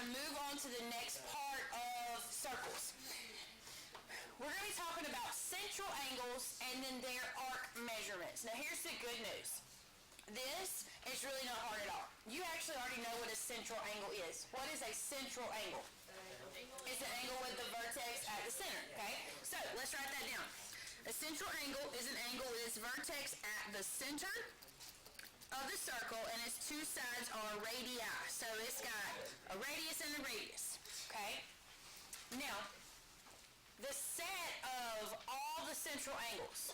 to move on to the next part of circles. We're going to be talking about central angles and then their arc measurements. Now here's the good news. This is really not hard at all. You actually already know what a central angle is. What is a central angle? It's an angle with the vertex at the center, okay? So let's write that down. A central angle is an angle with its vertex at the center of the circle and its two sides are radii. So it's got a radius and a radius, okay? Now, the set of all the central angles.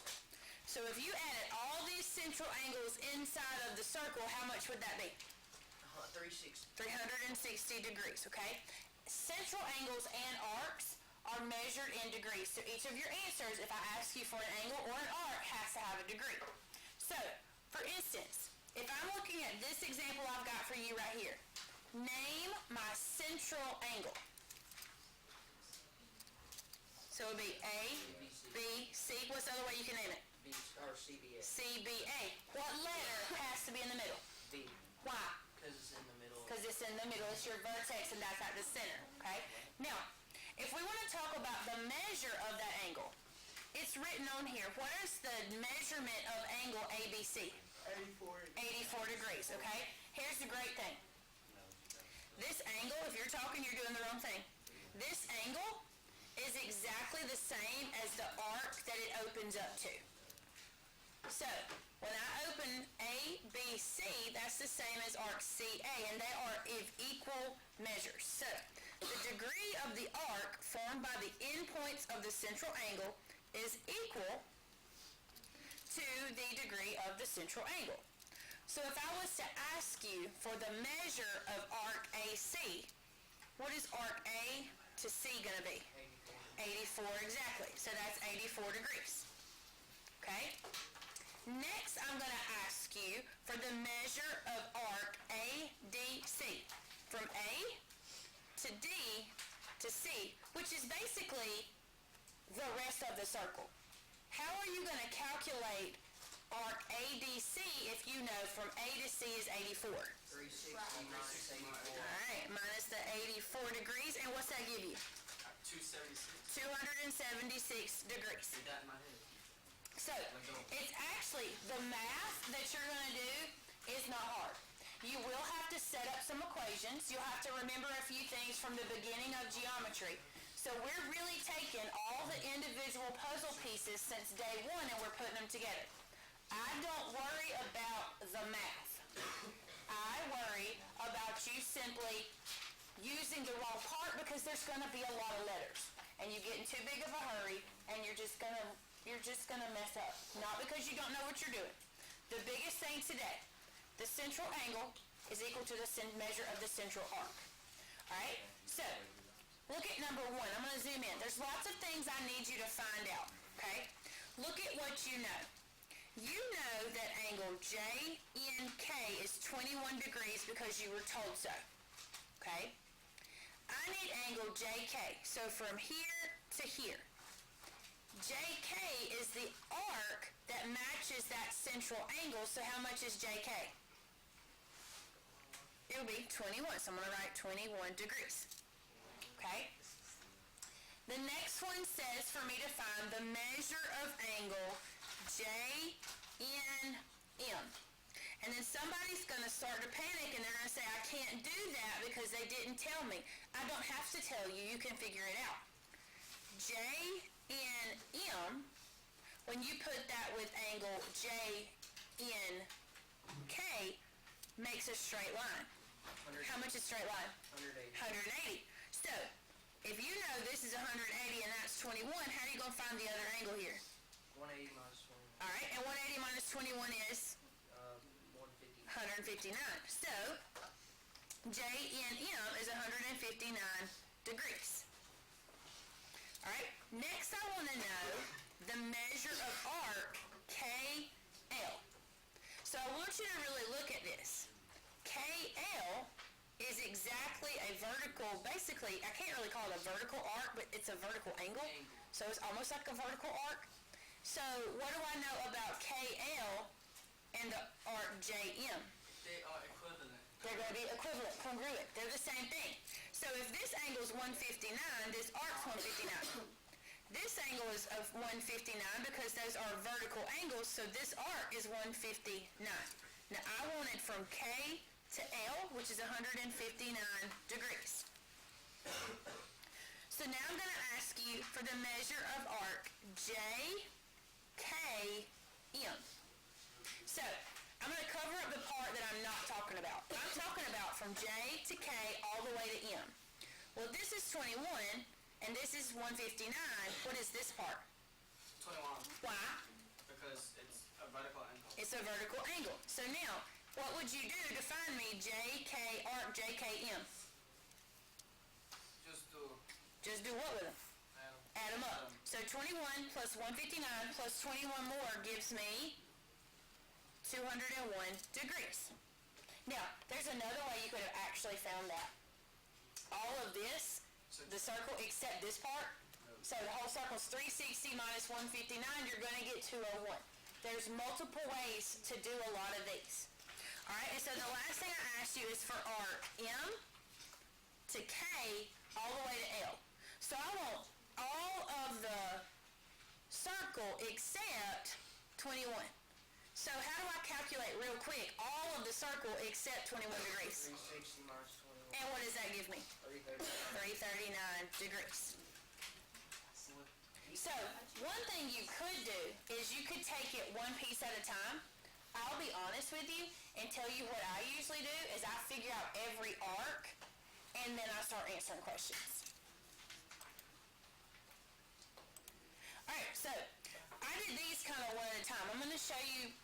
So if you added all these central angles inside of the circle, how much would that be? 360. 360 degrees, okay? Central angles and arcs are measured in degrees. So each of your answers, if I ask you for an angle or an arc, has to have a degree. So, for instance, if I'm looking at this example I've got for you right here, name my central angle. So it would be A, B, C. What's the other way you can name it? B or CBA. CBA. What letter has to be in the middle? B. Why? Because it's in the middle. Because it's in the middle. It's your vertex and that's at the center, okay? Now, if we want to talk about the measure of that angle, it's written on here. What is the measurement of angle ABC? 84 degrees, okay? Here's the great thing. This angle, if you're talking, you're doing the wrong thing. This angle is exactly the same as the arc that it opens up to. So, when I open ABC, that's the same as arc CA, and they are of equal measures. So, the degree of the arc formed by the endpoints of the central angle is equal to the degree of the central angle. So, if I was to ask you for the measure of arc AC, what is arc A to C going to be? 84 exactly. So that's 84 degrees. Okay? Next, I'm going to ask you for the measure of arc ADC. From A to D to C, which is basically the rest of the circle. How are you going to calculate arc ADC if you know from A to C is 84? 360 minus 84. All right, minus the 84 degrees. And what's that give you? 276. 276 degrees. Did that in my head. So, it's actually, the math that you're going to do is not hard. You will have to set up some equations. You'll have to remember a few things from the beginning of geometry. So we're really taking all the individual puzzle pieces since day one and we're putting them together. I don't worry about the math. I worry about you simply using the wrong part because there's going to be a lot of letters. And you get in too big of a hurry and you're just going to mess up. Not because you don't know what you're doing. The biggest thing today, the central angle is equal to the measure of the central arc. Alright? So, look at number one. I'm going to zoom in. There's lots of things I need you to find out. Okay? Look at what you know. You know that angle JNK is 21 degrees because you were told so. Okay? I need angle JK. So from here to here. JK is the arc that matches that central angle. So how much is JK? It will be 21. So I'm going to write 21 degrees. Okay? The next one says for me to find the measure of angle JNM. And then somebody's going to start to panic and they're going to say, I can't do that because they didn't tell me. I don't have to tell you. You can figure it out. JNM, when you put that with angle JNK, makes a straight line. How much is straight line? 180. 180. So, if you know this is 180 and that's 21, how are you going to find the other angle here? 180 minus 21. All right, and 180 minus 21 is? 159. So, JNM is 159 degrees. All right, next I want to know the measure of arc KL. So I want you to really look at this. KL is exactly a vertical, basically, I can't really call it a vertical arc, but it's a vertical angle. So it's almost like a vertical arc. So what do I know about KL and the arc JM? They are equivalent. They're going to be equivalent, congruent. They're the same thing. So if this angle is 159, this arc's 159. This angle is of 159 because those are vertical angles, so this arc is 159. Now I wanted from K to L, which is 159 degrees. So now I'm going to ask you for the measure of arc JKM. So I'm going to cover up the part that I'm not talking about. I'm talking about from J to K all the way to M. Well, this is 21, and this is 159. What is this part? 21. Why? Because it's a vertical angle. It's a vertical angle. So now, what would you do to find me JK arc JKM? Just Just do what with them? add Add them up. So 21 plus 159 plus 21 more gives me 201 degrees. Now, there's another way you could have actually found that. All of this, the circle except this part, so the whole circle's 360 minus 159, you're going to get 201. There's multiple ways to do a lot of these. Alright, and so the last thing I asked you is for arc M to K all the way to L. So I want all of the circle except 21. So how do I calculate real quick all of the circle except 21 degrees? 360 minus 21. And what does that give me? 339. 339 degrees. So, one thing you could do is you could take it one piece at a time. I'll be honest with you and tell you what I usually do is I figure out every arc and then I start answering questions. Alright, so I did these kind of one at a time. I'm going to show you,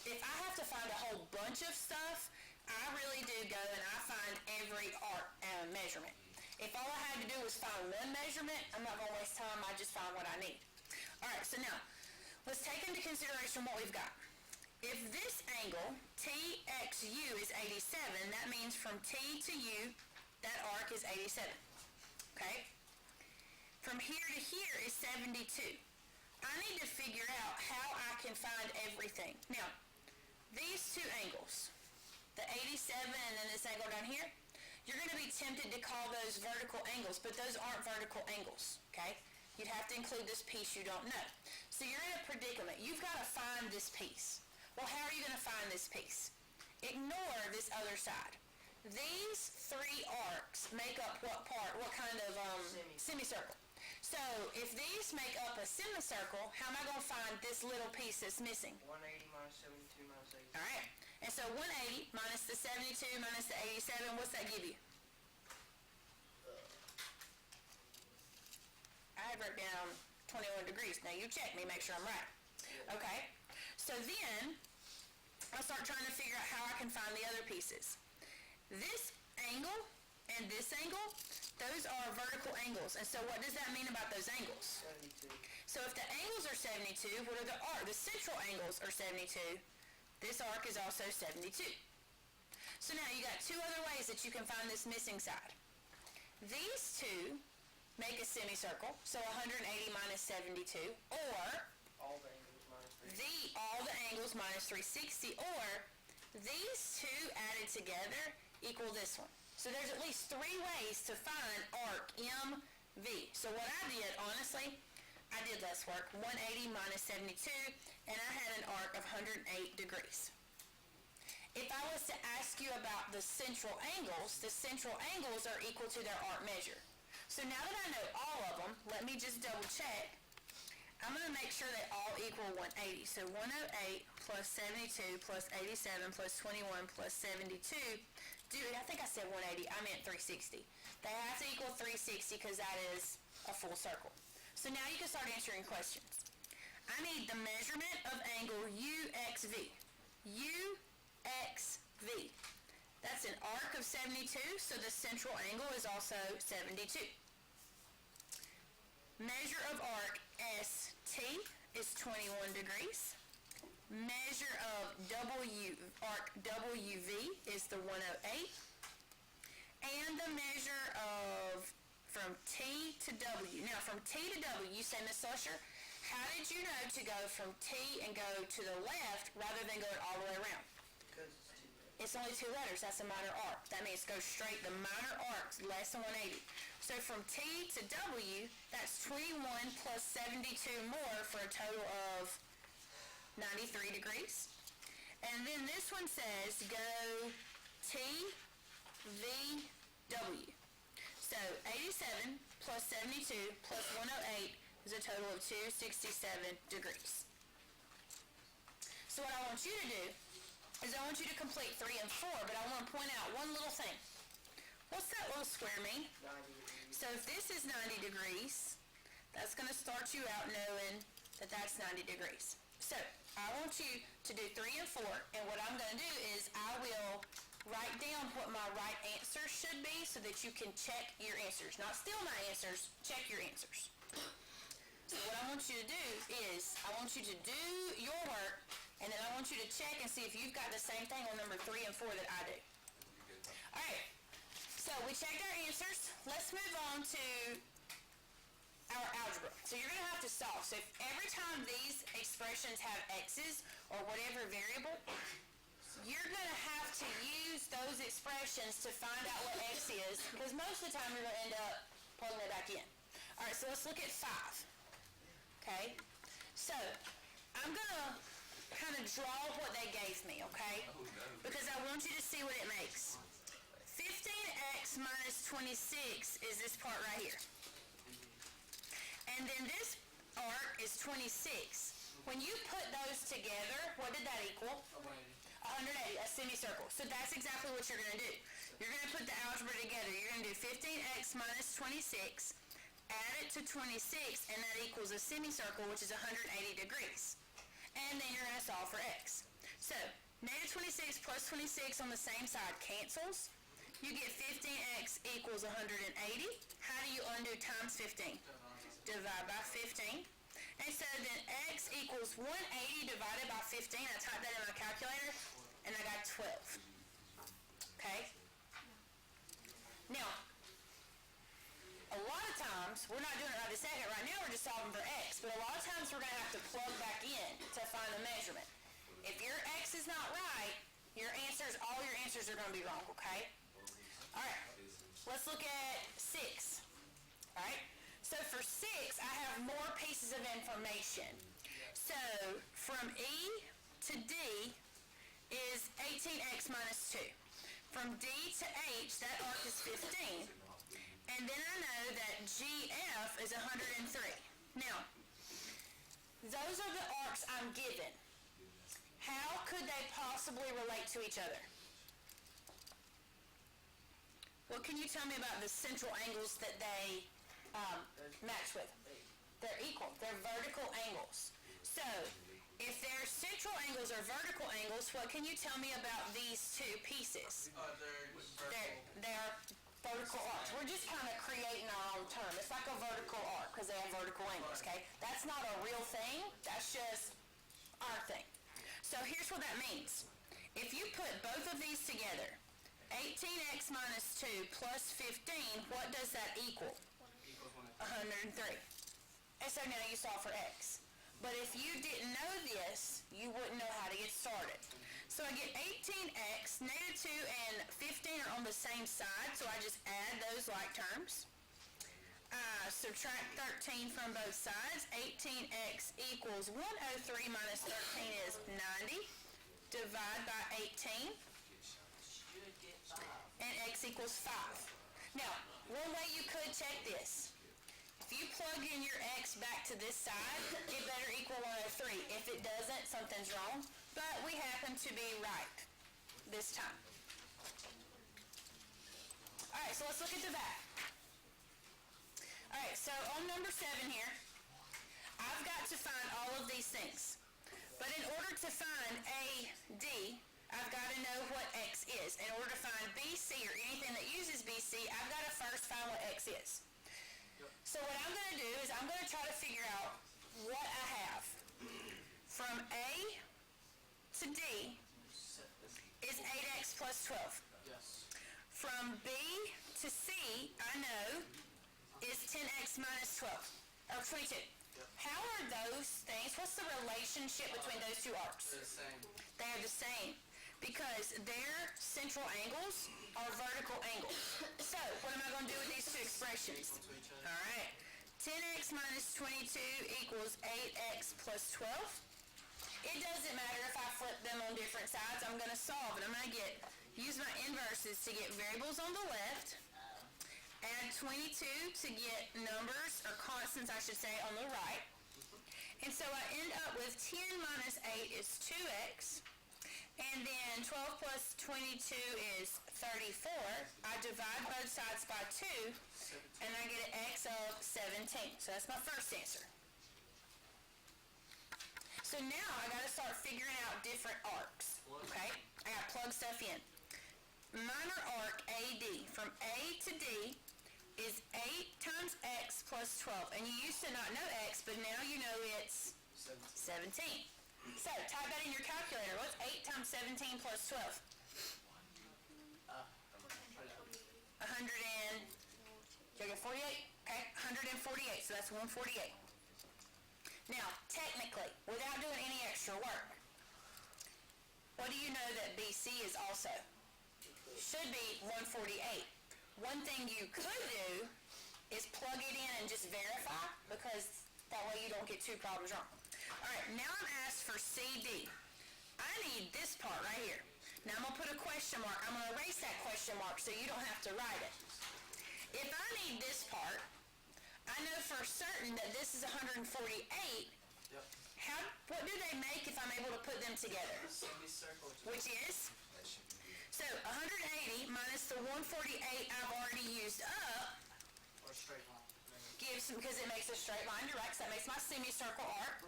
if I have to find a whole bunch of stuff, I really do go and I find every arc measurement. If all I had to do was find one measurement, I'm not going to waste time, I just find what I need. Alright, so now, let's take into consideration what we've got. If this angle, TXU, is 87, that means from T to U, that arc is 87. Okay? From here to here is 72. I need to figure out how I can find everything. Now, these two angles, the 87 and then this angle down here, you're going to be tempted to call those vertical angles, but those aren't vertical angles, okay? You'd have to include this piece you don't know. So you're in a predicament. You've got to find this piece. Well, how are you going to find this piece? Ignore this other side. These three arcs make up what part? What kind of semicircle? So if these make up a semicircle, how am I going to find this little piece that's missing? 180 minus 72 minus 80. All right. And so 180 minus the 72 minus the 87, what's that give you? I wrote down 21 degrees. Now you check me, make sure I'm right. Okay. So then, I'll start trying to figure out how I can find the other pieces. This angle and this angle, those are vertical angles. And so what does that mean about those angles? 72. So if the angles are 72, what are the arcs? The central angles are 72. This arc is also 72. So now you got two other ways that you can find this missing side. These two make a semicircle, so 180 minus 72, or All the angles minus 3. all the angles minus 360, or these two added together equal this one. So there's at least three ways to find arc MV. So what I did, honestly, I did less work, 180 minus 72, and I had an arc of 108 degrees. If I was to ask you about the central angles are equal to their arc measure. So now that I know all of them, let me just double check. I'm going to make sure they all equal 180. So 108 plus 72 plus 87 plus 21 plus 72. Dude, I think I said 180. I meant 360. They have to equal 360 because that is a full circle. So now you can start answering questions. I need the measurement of angle UXV. UXV. That's an arc of 72, so the central angle is also 72. Measure of arc ST is 21 degrees. Measure of arc WV is the 108. And the measure of from T to W. Now, from T to W, you say, Ms. Slusher, how did you know to go from T and go to the left rather than going all the way around? Because it's 2. It's only 2 letters. That's a minor arc. That means go straight. The minor arc's less than 180. So from T to W, that's 21 plus 72 more for a total of 93 degrees. And then this one says go T, V, W. So 87 plus 72 plus 108 is a total of 267 degrees. So what I want you to do is I want you to complete 3 and 4, but I want to point out one little thing. What's that little square mean? 90 degrees. So if this is 90 degrees, that's going to start you out knowing that that's 90 degrees. So I want you to do 3 and 4, and what I'm going to do is I will write down what my right answers should be so that you can check your answers. Not steal my answers, check your answers. So what I want you to do is I want you to do your work, and then I want you to check and see if you've got the same thing on number 3 and 4 that I do. All right. So we checked our answers. Let's move on to our algebra. So you're going to have to solve. So if every time these expressions have x's or whatever variable, you're going to have to use those expressions to find out what x is, because most of the time you're going to end up plugging it back in. All right, so let's look at 5. Okay? So I'm going to kind of draw what they gave me, okay? Because I want you to see what it makes. 15x minus 26 is this part right here. And then this arc is 26. When you put those together, what did that equal? 180, a semicircle. So that's exactly what you're going to do. You're going to put the algebra together. You're going to do 15x minus 26, add it to 26, and that equals a semicircle, which is 180 degrees. And then you're going to solve for x. So, negative 26 plus 26 on the same side cancels. You get 15x equals 180. How do you undo times 15? Divide by 15. And so then x equals 180 divided by 15. I typed that in my calculator, and I got 12. Okay? Now, a lot of times, we're not doing it right this second. Right now, we're just solving for x. But a lot of times, we're going to have to plug back in to find the measurement. If your x is not right, all your answers are going to be wrong, okay? All right, let's look at 6. All right, so for 6, I have more pieces of information. So from E to D is 18x minus 2. From D to H, that arc is 15. And then I know that GF is 103. Now, those are the arcs I'm given. How could they possibly relate to each other? What can you tell me about the central angles that they match with? They're equal. They're vertical angles. So, if their central angles are vertical angles, what can you tell me about these two pieces? They're vertical arcs. We're just kind of creating our own term. It's like a vertical arc because they have vertical angles, okay? That's not a real thing. That's just our thing. So, here's what that means. If you put both of these together, 18x minus 2 plus 15, what does that equal? 103. And so now you solve for x. But if you didn't know this, you wouldn't know how to get started. So I get 18x, negative 2 and 15 are on the same side, so I just add those like terms. Subtract 13 from both sides. 18x equals 103 minus 13 is 90. Divide by 18. And x equals 5. Now, one way you could check this. If you plug in your x back to this side, it better equal 103. If it doesn't, something's wrong. But we happen to be right this time. Alright, so let's look at the back. Alright, so on number 7 here, I've got to find all of these things. But in order to find AD, I've got to know what x is. In order to find BC or anything that uses BC, I've got to first find what x is. So what I'm going to do is I'm going to try to figure out what I have. From A to D is 8x plus 12. Yes. From B to C, I know, is 10x minus 12, or 22. How are those things, what's the relationship between those two arcs? They're the same. They are the same. because their central angles are vertical angles. So, what am I going to do with these two expressions? Equal to each other. All right. 10x minus 22 equals 8x plus 12. It doesn't matter if I flip them on different sides. I'm going to solve it. I'm going to use my inverses to get variables on the left, add 22 to get numbers, or constants I should say, on the right. And so I end up with 10 minus 8 is 2x. And then 12 plus 22 is 34. I divide both sides by 2, and I get an x of 17. So that's my first answer. So now I got to start figuring out different arcs. Okay? I got to plug stuff in. Minor arc AD from A to D is 8 times x plus 12. And you used to not know x, but now you know it's 17. So, type that in your calculator. What's 8 times 17 plus 12? 100 and... Did I get 48? Okay, 148, so that's 148. Now, technically, without doing any extra work, what do you know that BC is also? Should be 148. One thing you could do is plug it in and just verify, because that way you don't get two problems wrong. Alright, now I'm asked for CD. I need this part right here. Now I'm going to put a question mark. I'm going to erase that question mark so you don't have to write it. If I need this part, I know for certain that this is 148. Yep. What do they make if I'm able to put them together? Semicircle. Which is? So 180 minus the 148 I've already used up Or straight line. gives, because it makes a straight line direct, so that makes my semicircle arc,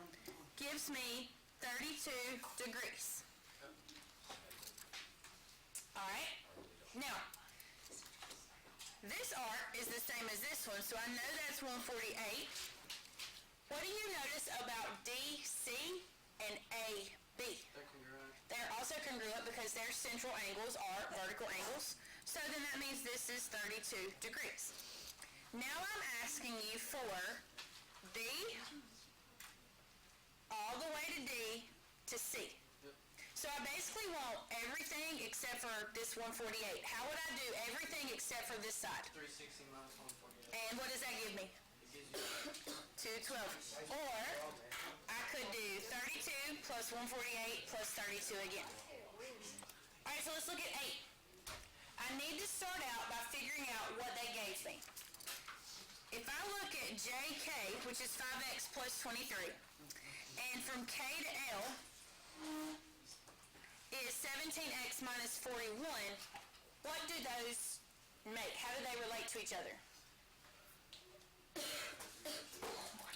gives me 32 degrees. Alright? Now, this arc is the same as this one, so I know that's 148. What do you notice about DC and AB? They're congruent. They're also congruent because their central angles are vertical angles. So then that means this is 32 degrees. Now I'm asking you for B all the way to D to C. Yep. So I basically want everything except for this 148. How would I do everything except for this side? 360 minus 148. And what does that give me? It gives you 212. Or I could do 32 plus 148 plus 32 again. Alright, so let's look at 8. I need to start out by figuring out what they gave me. If I look at JK, which is 5x plus 23, and from K to L is 17x minus 41, what do those make? How do they relate to each other?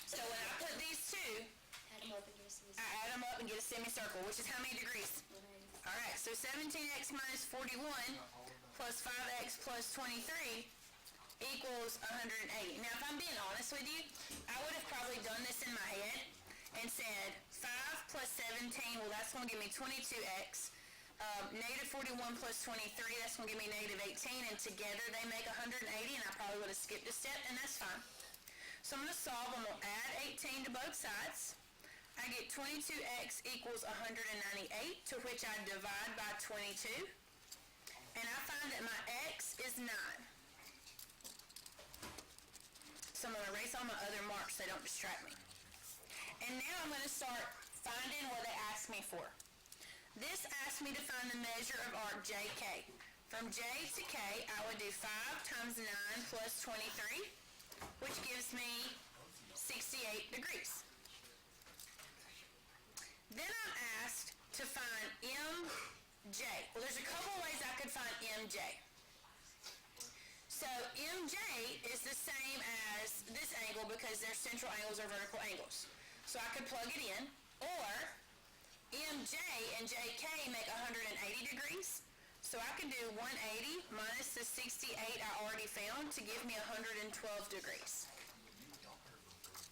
So when I put these two, I add them up and get a semicircle, which is how many degrees? Alright, so 17x minus 41 plus 5x plus 23 equals 180. Now, if I'm being honest with you, I would have probably done this in my head and said 5 plus 17, well, that's going to give me 22x. Negative 41 plus 23, that's going to give me negative 18, and together they make 180, and I probably would have skipped a step, and that's fine. So I'm going to solve. I'm going to add 18 to both sides. I get 22x equals 198, to which I divide by 22, and I find that my x is 9. So I'm going to erase all my other marks so they don't distract me. And now I'm going to start finding what they asked me for. This asked me to find the measure of arc JK. From J to K, I would do 5 times 9 plus 23, which gives me 68 degrees. Then I'm asked to find MJ. Well, there's a couple ways I could find MJ. So MJ is the same as this angle because their central angles are vertical angles. So I could plug it in, or MJ and JK make 180 degrees. So I could do 180 minus the 68 I already found to give me 112 degrees.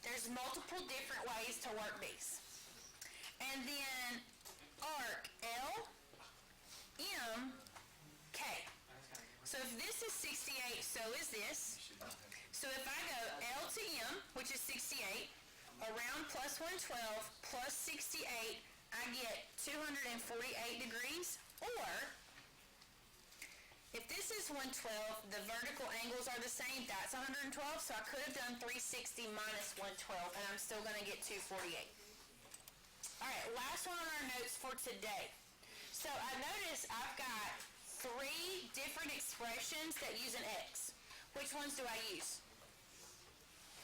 There's multiple different ways to work these. And then arc L, M, K. So if this is 68, so is this. So if I go L to M, which is 68, around plus 112 plus 68, I get 248 degrees, Or, if this is 112, the vertical angles are the same, that's 112, so I could have done 360 minus 112, and I'm still going to get 248. All right, last one on our notes for today. So I notice I've got 3 different expressions that use an X. Which ones do I use?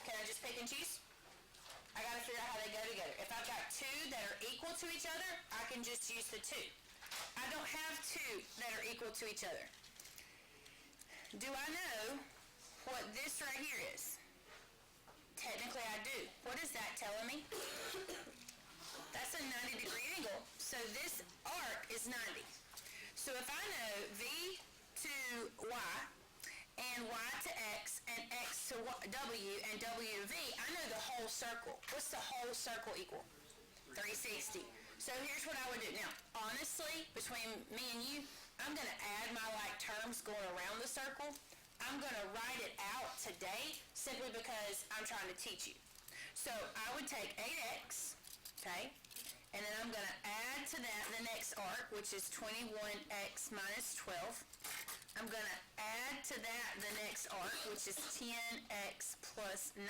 Can I just pick and choose? I got to figure out how they go together. If I've got 2 that are equal to each other, I can just use the 2. I don't have 2 that are equal to each other. Do I know what this right here is? Technically, I do. What is that telling me? That's a 90-degree angle. So this arc is 90. So if I know V to Y and Y to X and X to W and W to V, I know the whole circle. What's the whole circle equal? 360. So here's what I would do. Now, honestly, between me and you, I'm going to add my like terms going around the circle. I'm going to write it out today simply because I'm trying to teach you. So I would take 8x, okay, and then I'm going to add to that the next arc, which is 21x minus 12. I'm going to add to that the next arc, which is 10x plus 9.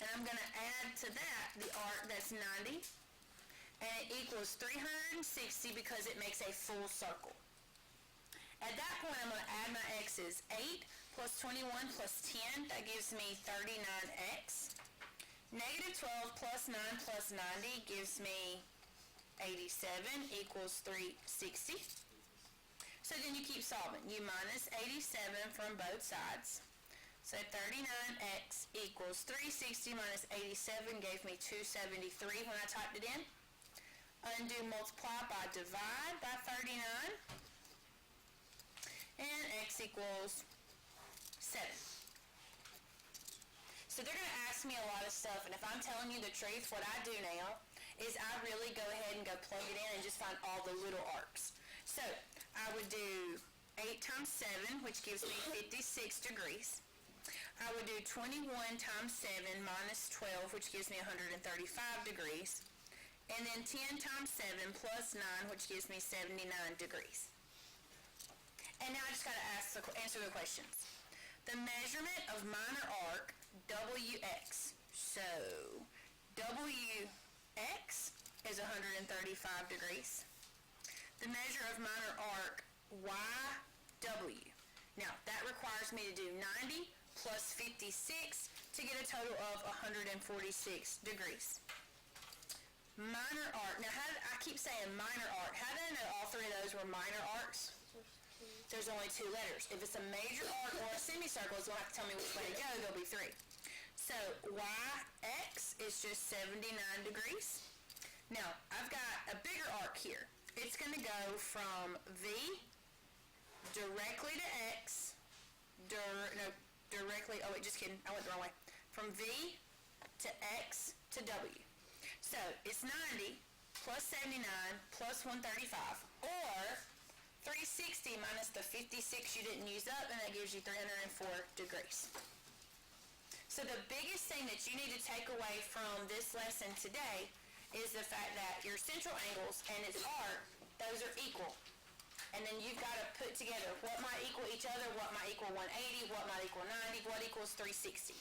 And I'm going to add to that the arc that's 90. And it equals 360 because it makes a full circle. At that point, I'm going to add my x's. 8 plus 21 plus 10, that gives me 39x. Negative 12 plus 9 plus 90 gives me 87 equals 360. So then you keep solving. You minus 87 from both sides. So 39x equals 360 minus 87 gave me 273 when I typed it in. Undo multiply by divide by 39. And x equals 7. So they're going to ask me a lot of stuff, and if I'm telling you the truth, what I do now is I really go ahead and go plug it in and just find all the little arcs. So I would do 8 times 7, which gives me 56 degrees. I would do 21 times 7 minus 12, which gives me 135 degrees. And then 10 times 7 plus 9, which gives me 79 degrees. And now I just got to answer the questions. The measurement of minor arc, WX. So, WX is 135 degrees. The measure of minor arc, YW. Now, that requires me to do 90 plus 56 to get a total of 146 degrees. Minor arc. Now, I keep saying minor arc. How did I know all 3 of those were minor arcs? There's only 2 letters. If it's a major arc or a semicircle, it's going to have to tell me which way to go. There'll be 3. So, YX is just 79 degrees. Now, I've got a bigger arc here. It's going to go from V directly to X. Directly. Oh, wait, just kidding. I went the wrong way. From V to X to W. So, it's 90 plus 79 plus 135, or 360 minus the 56 you didn't use up, and that gives you 304 degrees. So the biggest thing that you need to take away from this lesson today is the fact that your central angles and its arc, those are equal. And then you've got to put together what might equal each other, what might equal 180, what might equal 90, what equals 360.